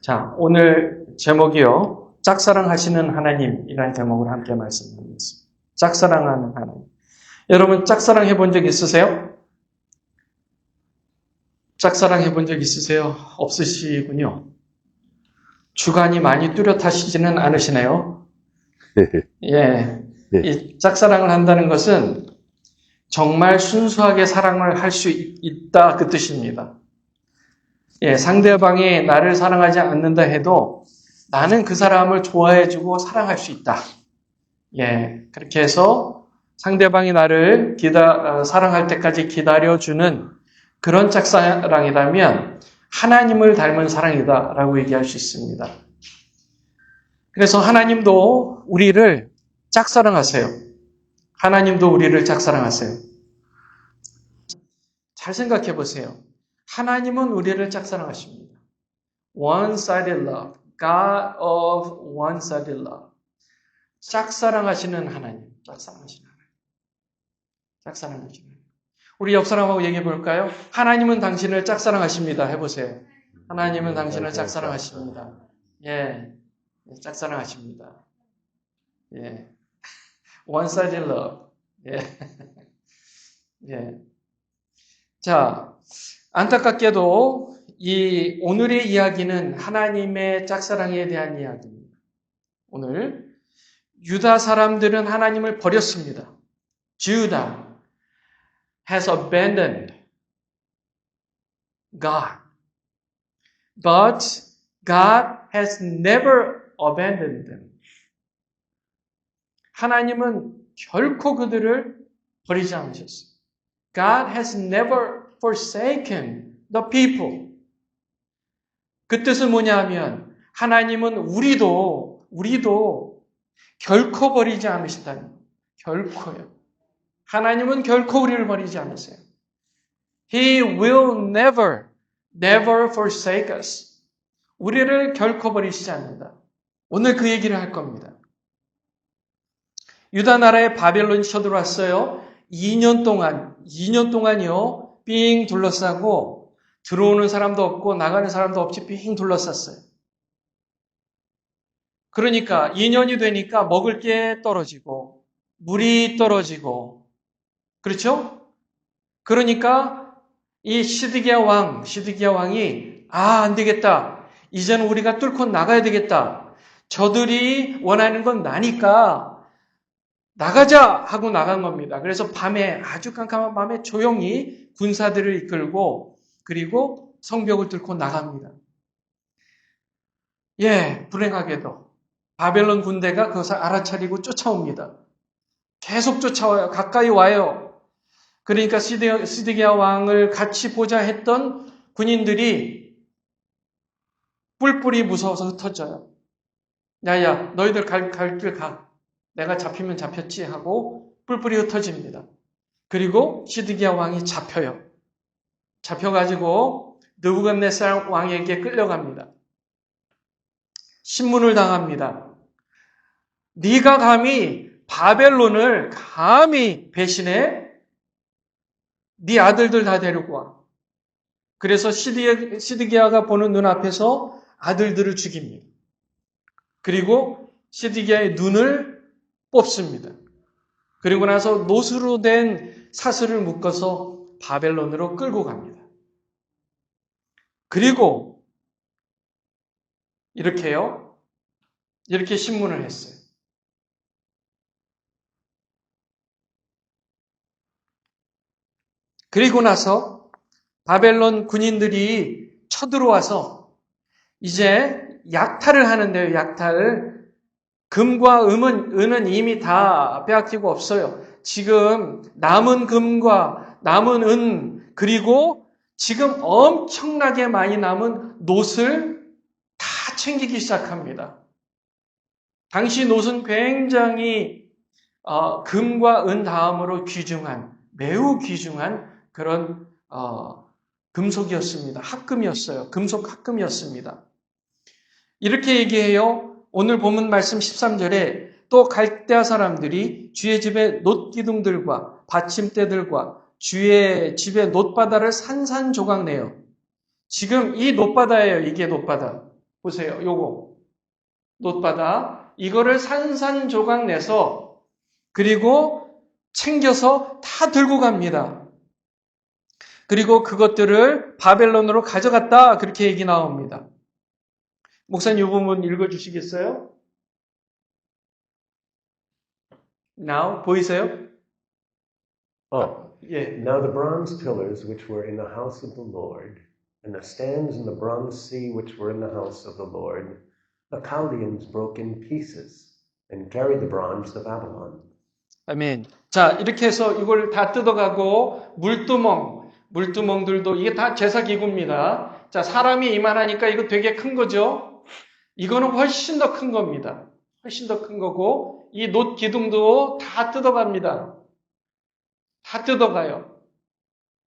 자, 오늘 제목이요. 짝사랑하시는 하나님이라는 제목으로 함께 말씀드리겠습니다. 짝사랑하는 하나님. 여러분, 짝사랑 해본 적 있으세요? 짝사랑 해본 적 있으세요? 없으시군요. 주관이 많이 뚜렷하시지는 않으시네요. 예. 이 짝사랑을 한다는 것은 정말 순수하게 사랑을 할 수 있다, 그 뜻입니다. 예, 상대방이 나를 사랑하지 않는다 해도 나는 그 사람을 좋아해주고 사랑할 수 있다. 예, 그렇게 해서 상대방이 나를 사랑할 때까지 기다려주는 그런 짝사랑이라면 하나님을 닮은 사랑이다라고 얘기할 수 있습니다. 그래서 하나님도 우리를 짝사랑하세요. 하나님도 우리를 짝사랑하세요. 잘 생각해 보세요. 하나님은 우리를 짝사랑하십니다. One-sided love. God of one-sided love. 짝사랑하시는 하나님. 짝사랑하시는 하나님. 짝사랑하시는 하나님. 우리 옆 사람하고 얘기해 볼까요? 하나님은 당신을 짝사랑하십니다. 해보세요. 하나님은 당신을 짝사랑하십니다. 예. 짝사랑하십니다. 예. One-sided love. 예. 예. 자, 안타깝게도 이 오늘의 이야기는 하나님의 짝사랑에 대한 이야기입니다. 오늘 유다 사람들은 하나님을 버렸습니다. Judah has abandoned God. But God has never abandoned them. 하나님은 결코 그들을 버리지 않으셨어요. God has never forsaken the people. 그 뜻은 뭐냐 하면 하나님은 우리도 결코 버리지 않으시다는 거예요. 결코요. 하나님은 결코 우리를 버리지 않으세요. He will never forsake us. 우리를 결코 버리시지 않는다. 오늘 그 얘기를 할 겁니다. 유다 나라에 바벨론이 쳐들어왔어요. 2년 동안이요. 삥 둘러싸고 들어오는 사람도 없고 나가는 사람도 없이 삥 둘러쌌어요. 그러니까 2년이 되니까 먹을 게 떨어지고 물이 떨어지고 그렇죠? 그러니까 이 시드기야 왕이 안 되겠다. 이제는 우리가 뚫고 나가야 되겠다. 저들이 원하는 건 나니까 나가자 하고 나간 겁니다. 그래서 밤에 아주 깜깜한 밤에 조용히 군사들을 이끌고 그리고 성벽을 뚫고 나갑니다. 예, 불행하게도 바벨론 군대가 그것을 알아차리고 쫓아옵니다. 계속 쫓아와요. 가까이 와요. 그러니까 시드기야 왕을 같이 보자 했던 군인들이 뿔뿔이 무서워서 흩어져요. 야야, 너희들 갈 길 가. 내가 잡히면 잡혔지 하고 뿔뿔이 흩어집니다. 그리고 시드기야 왕이 잡혀요. 잡혀가지고 느부갓네살 왕에게 끌려갑니다. 신문을 당합니다. 네가 감히 바벨론을 배신해? 네 아들들 다 데리고 와. 그래서 시드기야가 보는 눈앞에서 아들들을 죽입니다. 그리고 시드기야의 눈을 뽑습니다. 그리고 나서 노수로 된 사슬을 묶어서 바벨론으로 끌고 갑니다. 그리고 이렇게 신문을 했어요. 그리고 나서 바벨론 군인들이 쳐들어와서 이제 약탈을 하는데요. 약탈을. 금과 은은 이미 다 빼앗기고 없어요. 지금 남은 금과 남은 은 그리고 지금 엄청나게 많이 남은 놋을 다 챙기기 시작합니다. 당시 놋은 굉장히 금과 은 다음으로 매우 귀중한 그런 금속이었습니다. 합금이었어요. 금속 합금이었습니다. 이렇게 얘기해요. 오늘 본문 말씀 13절에 또 갈대아 사람들이 주의 집의 놋기둥들과 받침대들과 주의 집의 놋바다를 산산조각내요. 지금 이 놋바다예요. 이게 놋바다. 보세요. 요거 놋바다. 이거를 산산조각내서 그리고 챙겨서 다 들고 갑니다. 그리고 그것들을 바벨론으로 가져갔다. 그렇게 얘기 나옵니다. 목사님 이 부분 읽어주시겠어요? Now 보이세요? 예. Now the bronze pillars which were in the house of the Lord, and the stands in the bronze sea which were in the house of the Lord, the Chaldeans broke in pieces and carried the bronze to Babylon. 아멘. 자, 이렇게 해서 이걸 다 뜯어가고 물두멍들도 이게 다 제사기구입니다. 자, 사람이 이만하니까 이거 되게 큰 거죠? 이거는 훨씬 더 큰 겁니다. 훨씬 더 큰 거고 이 놋 기둥도 다 뜯어갑니다. 다 뜯어가요.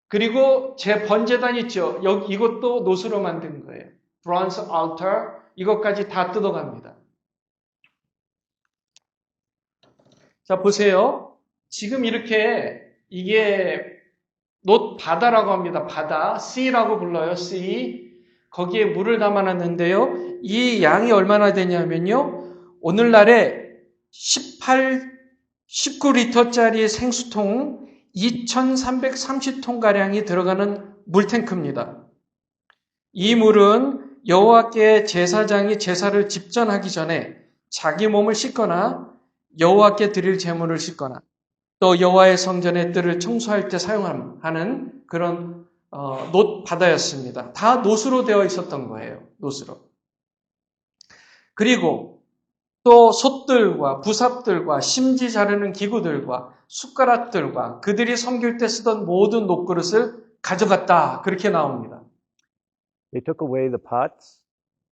그리고 제 번제단 있죠? 이것도 놋으로 만든 거예요. Bronze altar 이것까지 다 뜯어갑니다. 자, 보세요. 지금 이렇게 이게 놋 바다라고 합니다. 바다, sea라고 불러요. sea. 거기에 물을 담아놨는데요. 이 양이 얼마나 되냐면요. 오늘날에 19리터짜리 생수통 2,330톤가량이 들어가는 물탱크입니다. 이 물은 여호와께 제사장이 제사를 집전하기 전에 자기 몸을 씻거나 여호와께 드릴 제물을 씻거나 또 여호와의 성전의 뜰을 청소할 때 사용하는 그런 놋 바다였습니다. 다 놋으로 되어 있었던 거예요. 놋으로. 그리고 또 솥들과 부삽들과 심지 자르는 기구들과 숟가락들과 그들이 섬길 때 쓰던 모든 놋그릇을 가져갔다. 그렇게 나옵니다. They took away the pots,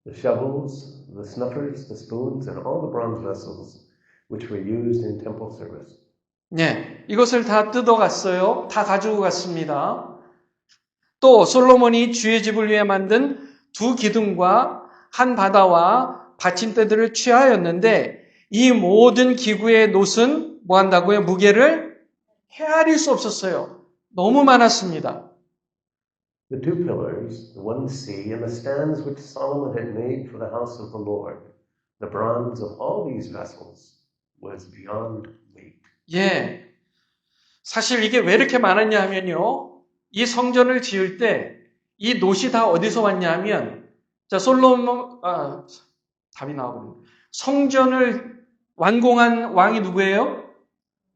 the shovels, the snuffers, the spoons, and all the bronze vessels which were used in temple service. 네, 이것을 다 뜯어갔어요. 다 가지고 갔습니다. 또 솔로몬이 주의 집을 위해 만든 두 기둥과 한 바다와 받침대들을 취하였는데 이 모든 기구의 놋은 뭐 한다고요? 무게를 헤아릴 수 없었어요. 너무 많았습니다. The two pillars, the one sea, and the stands which Solomon had made for the house of the Lord, the bronze of all these vessels was beyond weight. 예. 사실 이게 왜 이렇게 많았냐 하면요. 이 성전을 지을 때 이 놋이 다 어디서 왔냐 하면 자, 답이 나와버렸네. 성전을 완공한 왕이 누구예요?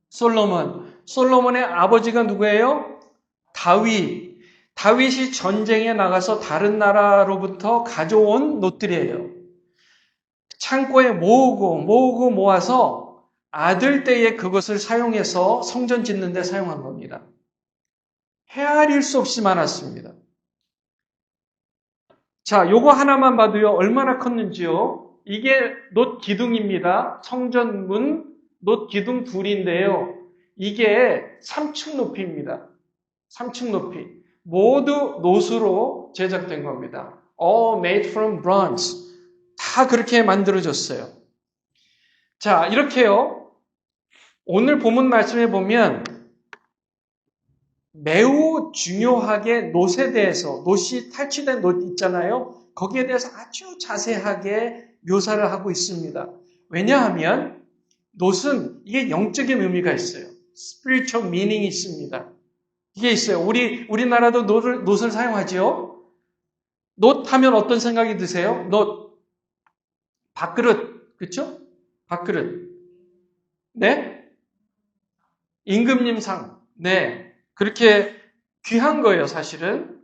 솔로몬. 솔로몬의 아버지가 누구예요? 다윗. 다윗이 전쟁에 나가서 다른 나라로부터 가져온 놋들이에요. 창고에 모으고 모아서 아들 때에 그것을 사용해서 성전 짓는 데 사용한 겁니다. 헤아릴 수 없이 많았습니다. 자, 요거 하나만 봐도요, 얼마나 컸는지요. 이게 놋 기둥입니다. 성전문 놋 기둥 둘인데요. 이게 3층 높이입니다. 3층 높이. 모두 놋으로 제작된 겁니다. All made from bronze. 다 그렇게 만들어졌어요. 자, 이렇게요. 오늘 본문 말씀에 보면 매우 중요하게 놋에 대해서, 놋이 탈취된 놋 있잖아요. 거기에 대해서 아주 자세하게 묘사를 하고 있습니다. 왜냐하면 놋은 이게 영적인 의미가 있어요. spiritual meaning이 있습니다. 이게 있어요. 우리나라도 놋을 사용하죠. 놋 하면 어떤 생각이 드세요? 놋. 밥그릇. 그렇죠? 밥그릇. 네? 임금님상. 네. 그렇게 귀한 거예요, 사실은.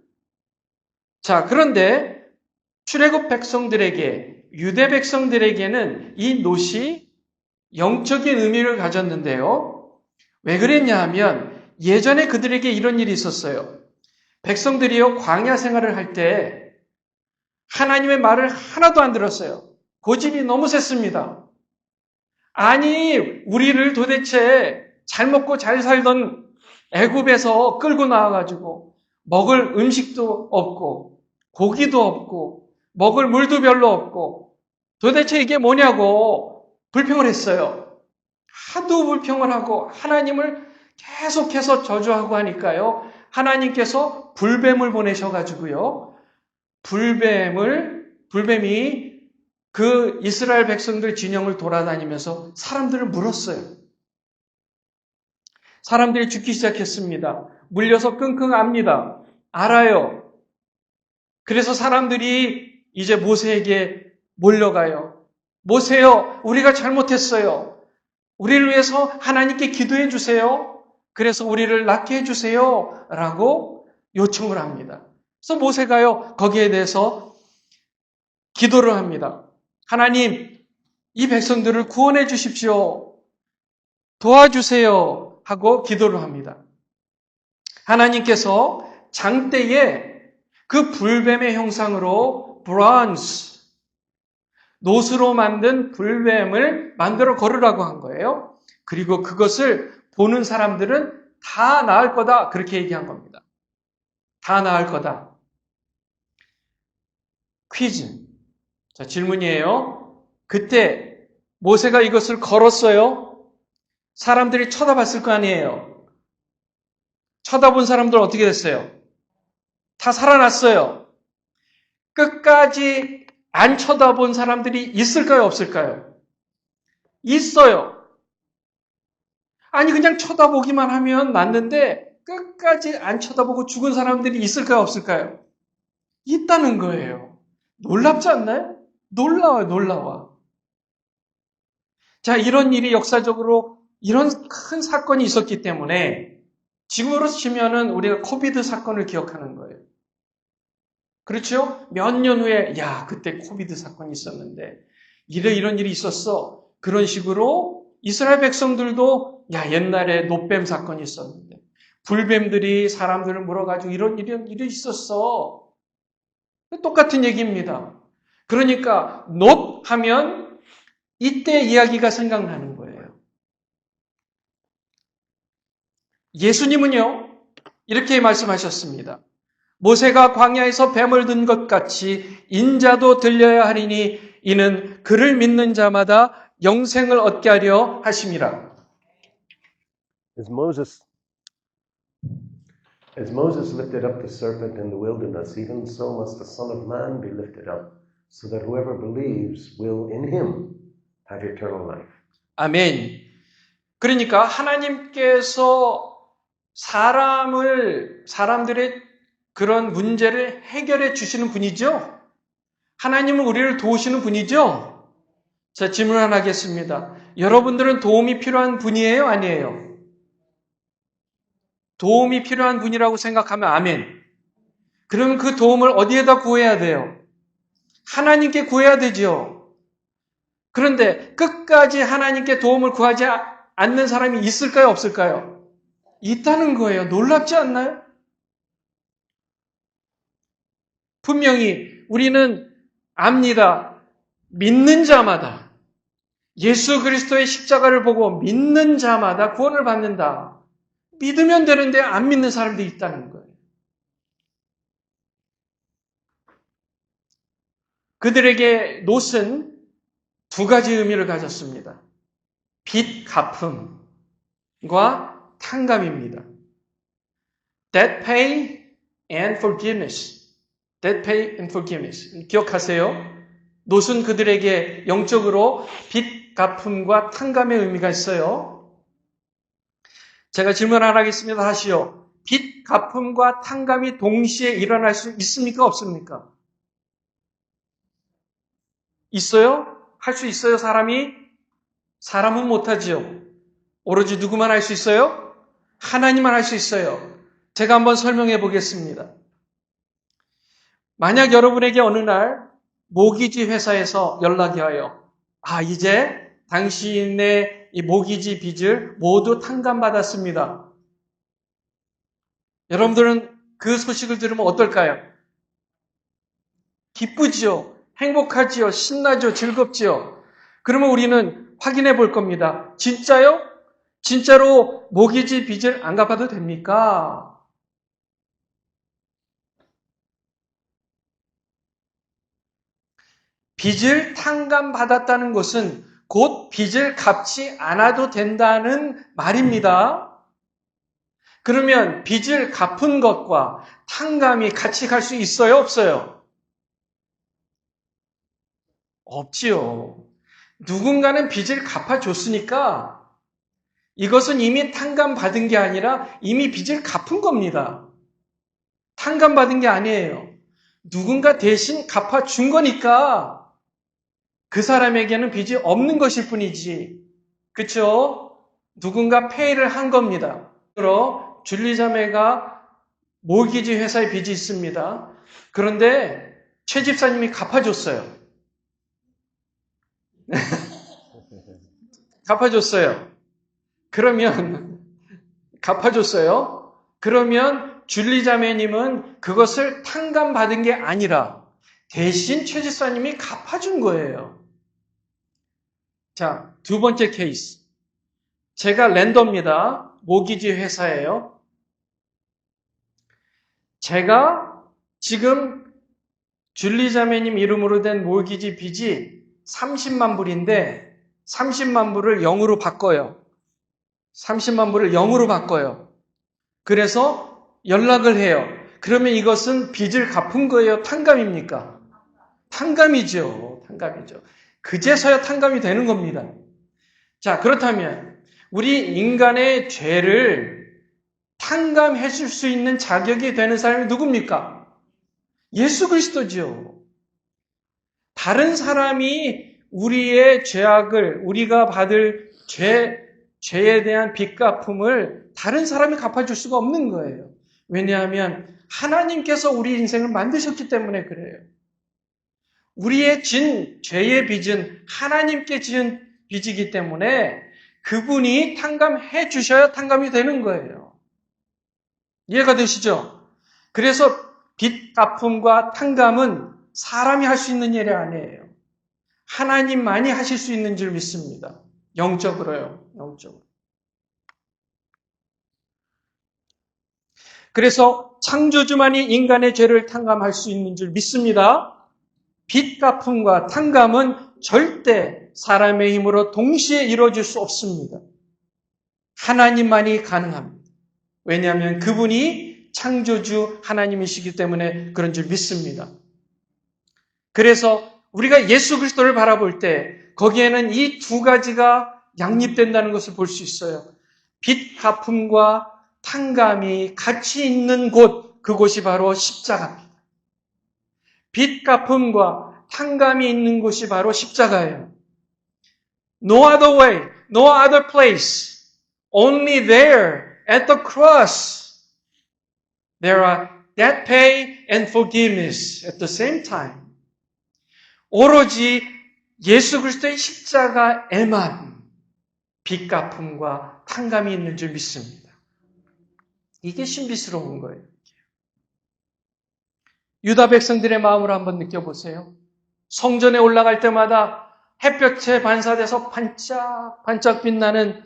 자, 그런데 출애굽 백성들에게, 유대 백성들에게는 이 놋이 영적인 의미를 가졌는데요. 왜 그랬냐 하면 예전에 그들에게 이런 일이 있었어요. 백성들이요, 광야 생활을 할 때 하나님의 말을 하나도 안 들었어요. 고집이 너무 셌습니다. 아니, 우리를 도대체 잘 먹고 잘 살던 애굽에서 끌고 나와가지고 먹을 음식도 없고 고기도 없고 먹을 물도 별로 없고 도대체 이게 뭐냐고 불평을 했어요. 하도 불평을 하고 하나님을 계속해서 저주하고 하니까요. 하나님께서 불뱀을 보내셔가지고요. 불뱀이 그 이스라엘 백성들 진영을 돌아다니면서 사람들을 물었어요. 사람들이 죽기 시작했습니다. 물려서 끙끙 압니다. 알아요. 그래서 사람들이 이제 모세에게 몰려가요. 모세요, 우리가 잘못했어요. 우리를 위해서 하나님께 기도해 주세요. 그래서 우리를 낫게 해 주세요. 라고 요청을 합니다. 그래서 모세가요, 거기에 대해서 기도를 합니다. 하나님, 이 백성들을 구원해 주십시오. 도와주세요. 하고 기도를 합니다. 하나님께서 장대에 그 불뱀의 형상으로 브론즈, 노스로 만든 불뱀을 만들어 걸으라고 한 거예요. 그리고 그것을 보는 사람들은 다 나을 거다. 그렇게 얘기한 겁니다. 다 나을 거다. 퀴즈. 자, 질문이에요. 그때 모세가 이것을 걸었어요. 사람들이 쳐다봤을 거 아니에요. 쳐다본 사람들 어떻게 됐어요? 다 살아났어요. 끝까지 안 쳐다본 사람들이 있을까요? 없을까요? 있어요. 아니 그냥 쳐다보기만 하면 맞는데 끝까지 안 쳐다보고 죽은 사람들이 있을까요? 없을까요? 있다는 거예요. 놀랍지 않나요? 놀라워요. 놀라워. 자, 이런 일이 역사적으로 이런 큰 사건이 있었기 때문에 지금으로 치면은 우리가 코비드 사건을 기억하는 거예요. 그렇죠? 몇 년 후에 야, 그때 코비드 사건이 있었는데 이런 일이 있었어. 그런 식으로 이스라엘 백성들도 야, 옛날에 노뱀 사건이 있었는데 불뱀들이 사람들을 물어가지고 이런 일이 있었어. 똑같은 얘기입니다. 그러니까 놋 하면 이때 이야기가 생각나는 거예요. 예수님은요, 이렇게 말씀하셨습니다. 모세가 광야에서 뱀을 든 것 같이 인자도 들려야 하리니 이는 그를 믿는 자마다 영생을 얻게 하려 하심이라. As Moses lifted up the serpent in the wilderness, even so must the Son of Man be lifted up, so that whoever believes will in him have eternal life. 아멘. 그러니까 하나님께서 사람들의 그런 문제를 해결해 주시는 분이죠? 하나님은 우리를 도우시는 분이죠? 자, 질문 하나 하겠습니다. 여러분들은 도움이 필요한 분이에요? 아니에요? 도움이 필요한 분이라고 생각하면 아멘. 그러면 그 도움을 어디에다 구해야 돼요? 하나님께 구해야 되죠. 그런데 끝까지 하나님께 도움을 구하지 않는 사람이 있을까요? 없을까요? 있다는 거예요. 놀랍지 않나요? 분명히 우리는 압니다. 믿는 자마다 예수 그리스도의 십자가를 보고 믿는 자마다 구원을 받는다. 믿으면 되는데 안 믿는 사람들이 있다는 거예요. 그들에게 놋은 두 가지 의미를 가졌습니다. 빚 갚음과 탕감입니다. Debt pay and forgiveness. Debt pay and forgiveness. 기억하세요. 놋은 그들에게 영적으로 빚 갚음과 탕감의 의미가 있어요. 제가 질문 하나 하겠습니다. 하시오. 빚 갚음과 탕감이 동시에 일어날 수 있습니까? 없습니까? 있어요? 할 수 있어요, 사람이? 사람은 못하지요. 오로지 누구만 할 수 있어요? 하나님만 할 수 있어요. 제가 한번 설명해 보겠습니다. 만약 여러분에게 어느 날 모기지 회사에서 연락이 와요. 이제 당신의 이 모기지 빚을 모두 탕감받았습니다. 여러분들은 그 소식을 들으면 어떨까요? 기쁘지요. 행복하지요. 신나죠. 즐겁지요. 그러면 우리는 확인해 볼 겁니다. 진짜요? 진짜로 모기지 빚을 안 갚아도 됩니까? 빚을 탕감받았다는 것은 곧 빚을 갚지 않아도 된다는 말입니다. 그러면 빚을 갚은 것과 탕감이 같이 갈 수 있어요? 없어요? 없지요. 누군가는 빚을 갚아줬으니까 이것은 이미 탕감받은 게 아니라 이미 빚을 갚은 겁니다. 탕감받은 게 아니에요. 누군가 대신 갚아준 거니까 그 사람에게는 빚이 없는 것일 뿐이지. 그렇죠? 누군가 페이를 한 겁니다. 그러 줄리자매가 모기지 회사에 빚이 있습니다. 그런데 최 집사님이 갚아줬어요. 갚아줬어요. 그러면 갚아줬어요. 그러면 줄리자매님은 그것을 탕감받은 게 아니라 대신 최 집사님이 갚아준 거예요. 자, 두 번째 케이스. 제가 랜더입니다. 모기지 회사예요. 제가 지금 줄리자매님 이름으로 된 모기지 빚이 30만 불인데 30만 불을 0으로 바꿔요. 30만 불을 0으로 바꿔요. 그래서 연락을 해요. 그러면 이것은 빚을 갚은 거예요? 탕감입니까? 탕감이죠. 탕감이죠. 그제서야 탕감이 되는 겁니다. 자, 그렇다면 우리 인간의 죄를 탕감해 줄 수 있는 자격이 되는 사람이 누굽니까? 예수 그리스도죠. 다른 사람이 우리의 죄악을, 우리가 받을 죄에 대한 빚갚음을 다른 사람이 갚아줄 수가 없는 거예요. 왜냐하면 하나님께서 우리 인생을 만드셨기 때문에 그래요. 우리의 죄의 빚은 하나님께 지은 빚이기 때문에 그분이 탕감해 주셔야 탕감이 되는 거예요. 이해가 되시죠? 그래서 빚 갚음과 탕감은 사람이 할 수 있는 일이 아니에요. 하나님만이 하실 수 있는 줄 믿습니다. 영적으로요. 영적으로. 그래서 창조주만이 인간의 죄를 탕감할 수 있는 줄 믿습니다. 빚 갚음과 탕감은 절대 사람의 힘으로 동시에 이루어질 수 없습니다. 하나님만이 가능합니다. 왜냐하면 그분이 창조주 하나님이시기 때문에 그런 줄 믿습니다. 그래서 우리가 예수 그리스도를 바라볼 때 거기에는 이 두 가지가 양립된다는 것을 볼 수 있어요. 빚 갚음과 탕감이 같이 있는 곳, 그곳이 바로 십자가입니다. 빚 갚음과 탕감이 있는 곳이 바로 십자가예요. No other way, no other place, only there at the cross. There are debt pay and forgiveness at the same time. 오로지 예수 그리스도의 십자가에만 빚 갚음과 탕감이 있는 줄 믿습니다. 이게 신비스러운 거예요. 유다 백성들의 마음을 한번 느껴보세요. 성전에 올라갈 때마다 햇볕에 반사돼서 반짝반짝 빛나는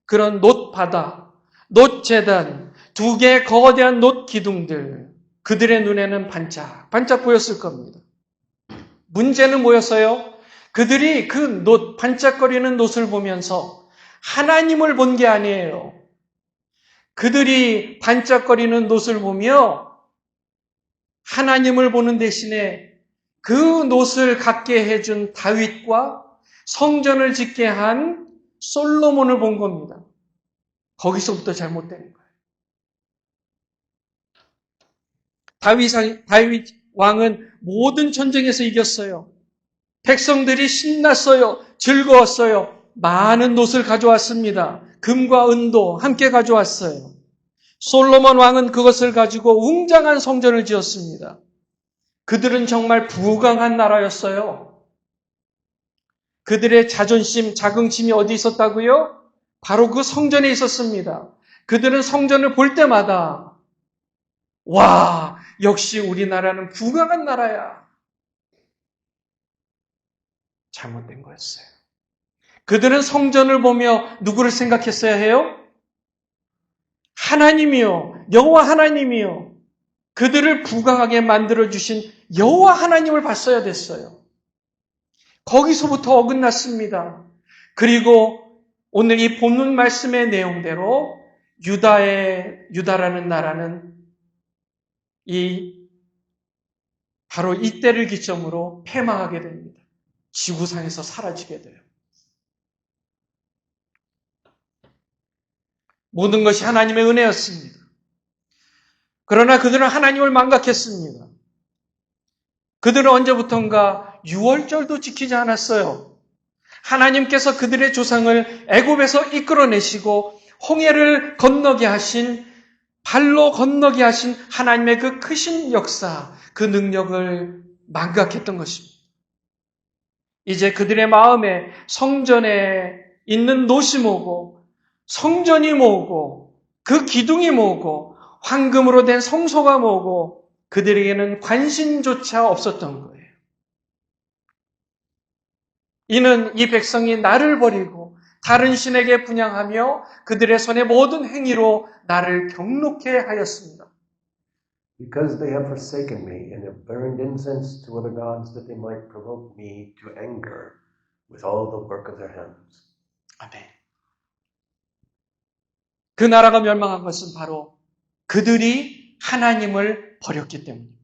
그런 놋바다, 놋제단, 두 개의 거대한 놋 기둥들, 그들의 눈에는 반짝반짝 보였을 겁니다. 문제는 뭐였어요? 그들이 그 반짝거리는 놋을 보면서 하나님을 본 게 아니에요. 그들이 반짝거리는 놋을 보며 하나님을 보는 대신에 그 놋을 갖게 해준 다윗과 성전을 짓게 한 솔로몬을 본 겁니다. 거기서부터 잘못된 거예요. 다윗 왕은 모든 전쟁에서 이겼어요. 백성들이 신났어요. 즐거웠어요. 많은 놋을 가져왔습니다. 금과 은도 함께 가져왔어요. 솔로몬 왕은 그것을 가지고 웅장한 성전을 지었습니다. 그들은 정말 부강한 나라였어요. 그들의 자존심, 자긍심이 어디 있었다고요? 바로 그 성전에 있었습니다. 그들은 성전을 볼 때마다 와, 역시 우리나라는 부강한 나라야. 잘못된 거였어요. 그들은 성전을 보며 누구를 생각했어야 해요? 하나님이요. 여호와 하나님이요. 그들을 부강하게 만들어주신 여호와 하나님을 봤어야 됐어요. 거기서부터 어긋났습니다. 그리고 오늘 이 본문 말씀의 내용대로 유다라는 나라는 바로 이때를 기점으로 패망하게 됩니다. 지구상에서 사라지게 돼요. 모든 것이 하나님의 은혜였습니다. 그러나 그들은 하나님을 망각했습니다. 그들은 언제부턴가 유월절도 지키지 않았어요. 하나님께서 그들의 조상을 애굽에서 이끌어내시고 홍해를 건너게 하신, 발로 건너게 하신 하나님의 그 크신 역사, 그 능력을 망각했던 것입니다. 이제 그들의 마음에 성전에 있는 노시 모고, 성전이 모고, 그 기둥이 모고, 황금으로 된 성소가 모고, 그들에게는 관심조차 없었던 거예요. 이는 이 백성이 나를 버리고 다른 신에게 분향하며 그들의 손의 모든 행위로 나를 경록해 하였습니다. Because they have forsaken me and have burned incense to other gods that they might provoke me to anger with all the work of their hands. 아멘. 그 나라가 멸망한 것은 바로 그들이 하나님을 버렸기 때문입니다.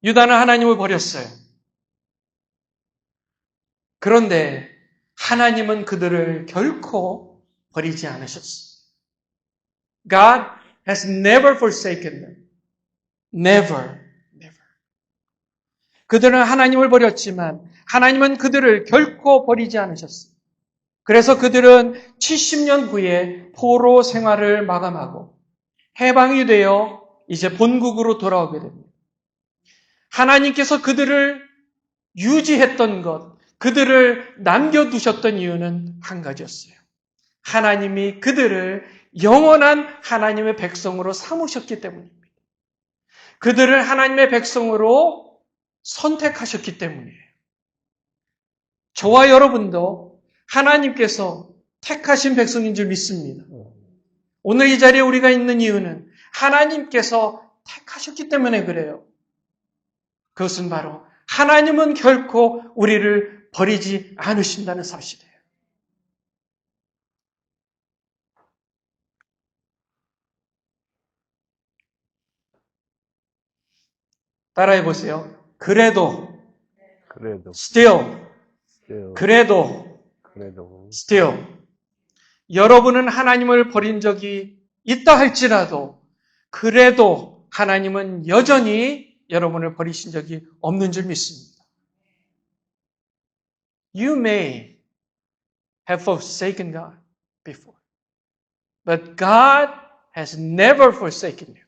유다는 하나님을 버렸어요. 그런데 하나님은 그들을 결코 버리지 않으셨어요. God has never forsaken them. Never, never. 그들은 하나님을 버렸지만 하나님은 그들을 결코 버리지 않으셨어요. 그래서 그들은 70년 후에 포로 생활을 마감하고 해방이 되어 이제 본국으로 돌아오게 됩니다. 하나님께서 그들을 유지했던 것, 그들을 남겨두셨던 이유는 한 가지였어요. 하나님이 그들을 영원한 하나님의 백성으로 삼으셨기 때문입니다. 그들을 하나님의 백성으로 선택하셨기 때문이에요. 저와 여러분도 하나님께서 택하신 백성인 줄 믿습니다. 오늘 이 자리에 우리가 있는 이유는 하나님께서 택하셨기 때문에 그래요. 그것은 바로 하나님은 결코 우리를 버리지 않으신다는 사실이에요. 따라해 보세요. 그래도, still, 그래도, still. 여러분은 하나님을 버린 적이 있다 할지라도 그래도 하나님은 여전히 여러분을 버리신 적이 없는 줄 믿습니다. You may have forsaken God before, but God has never forsaken you.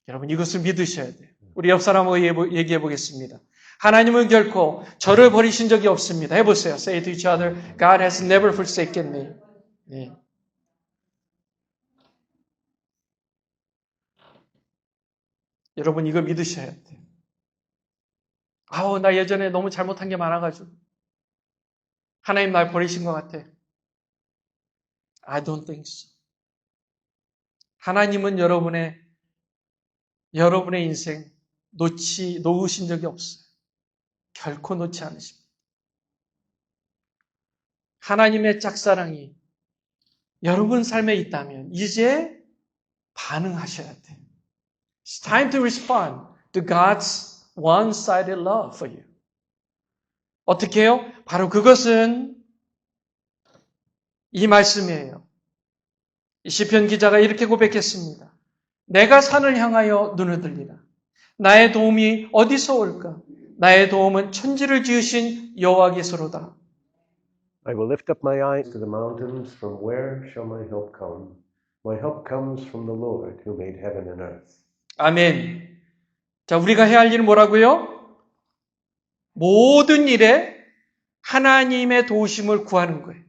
여러분 이것을 믿으셔야 돼요. 우리 옆 사람하고 얘기해 보겠습니다. 하나님은 결코 저를 버리신 적이 없습니다. 해보세요. Say to each other, God has never forsaken me. 네. 여러분 이거 믿으셔야 돼요. 나 예전에 너무 잘못한 게 많아가지고 하나님 날 버리신 것 같아. I don't think so. 하나님은 여러분의 인생 놓으신 적이 없어요. 결코 놓지 않으십니다. 하나님의 짝사랑이 여러분 삶에 있다면 이제 반응하셔야 돼요. It's time to respond to God's one-sided love for you. 어떻게 해요? 바로 그것은 이 말씀이에요. 시편 기자가 이렇게 고백했습니다. 내가 산을 향하여 눈을 들리라. 나의 도움이 어디서 올까? 나의 도움은 천지를 지으신 여호와께서로다. I will lift up my eyes to the mountains. From where shall my help come? My help comes from the Lord who made heaven and earth. 아멘. 자, 우리가 해야 할 일은 뭐라고요? 모든 일에 하나님의 도우심을 구하는 거예요.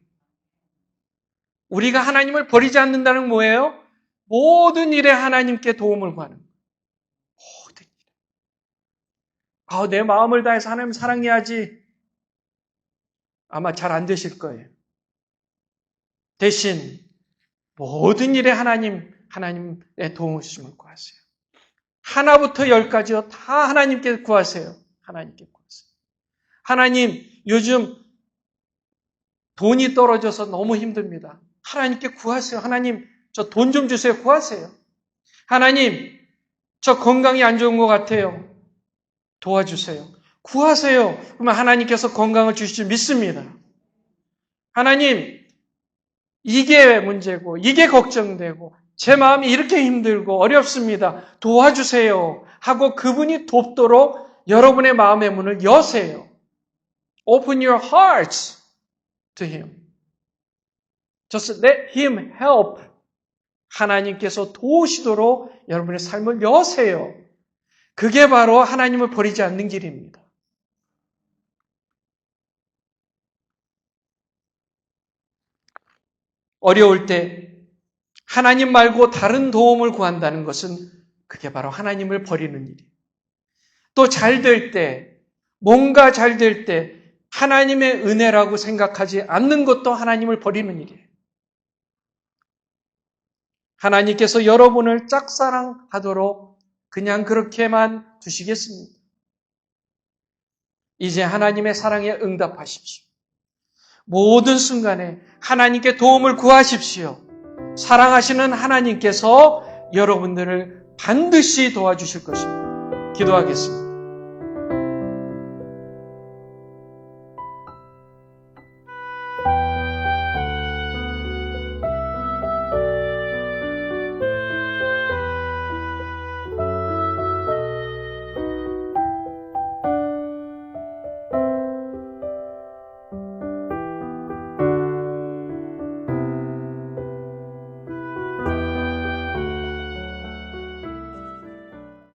우리가 하나님을 버리지 않는다는 뭐예요? 모든 일에 하나님께 도움을 구하는 거예요. 모든 일. 내 마음을 다해서 하나님 사랑해야지. 아마 잘 안 되실 거예요. 대신 모든 일에 하나님의 도움을 주심을 구하세요. 하나부터 열까지요. 다 하나님께 구하세요. 하나님께 구하세요. 하나님, 요즘 돈이 떨어져서 너무 힘듭니다. 하나님께 구하세요. 하나님, 저 돈 좀 주세요. 구하세요. 하나님, 저 건강이 안 좋은 것 같아요. 도와주세요. 구하세요. 그러면 하나님께서 건강을 주실 줄 믿습니다. 하나님, 이게 문제고, 이게 걱정되고, 제 마음이 이렇게 힘들고 어렵습니다. 도와주세요. 하고 그분이 돕도록 여러분의 마음의 문을 여세요. Open your hearts to Him. Just let Him help. 하나님께서 도우시도록 여러분의 삶을 여세요. 그게 바로 하나님을 버리지 않는 길입니다. 어려울 때 하나님 말고 다른 도움을 구한다는 것은 그게 바로 하나님을 버리는 일이에요. 또 잘 될 때, 뭔가 잘 될 때 하나님의 은혜라고 생각하지 않는 것도 하나님을 버리는 일이에요. 하나님께서 여러분을 짝사랑하도록 그냥 그렇게만 두시겠습니다. 이제 하나님의 사랑에 응답하십시오. 모든 순간에 하나님께 도움을 구하십시오. 사랑하시는 하나님께서 여러분들을 반드시 도와주실 것입니다. 기도하겠습니다.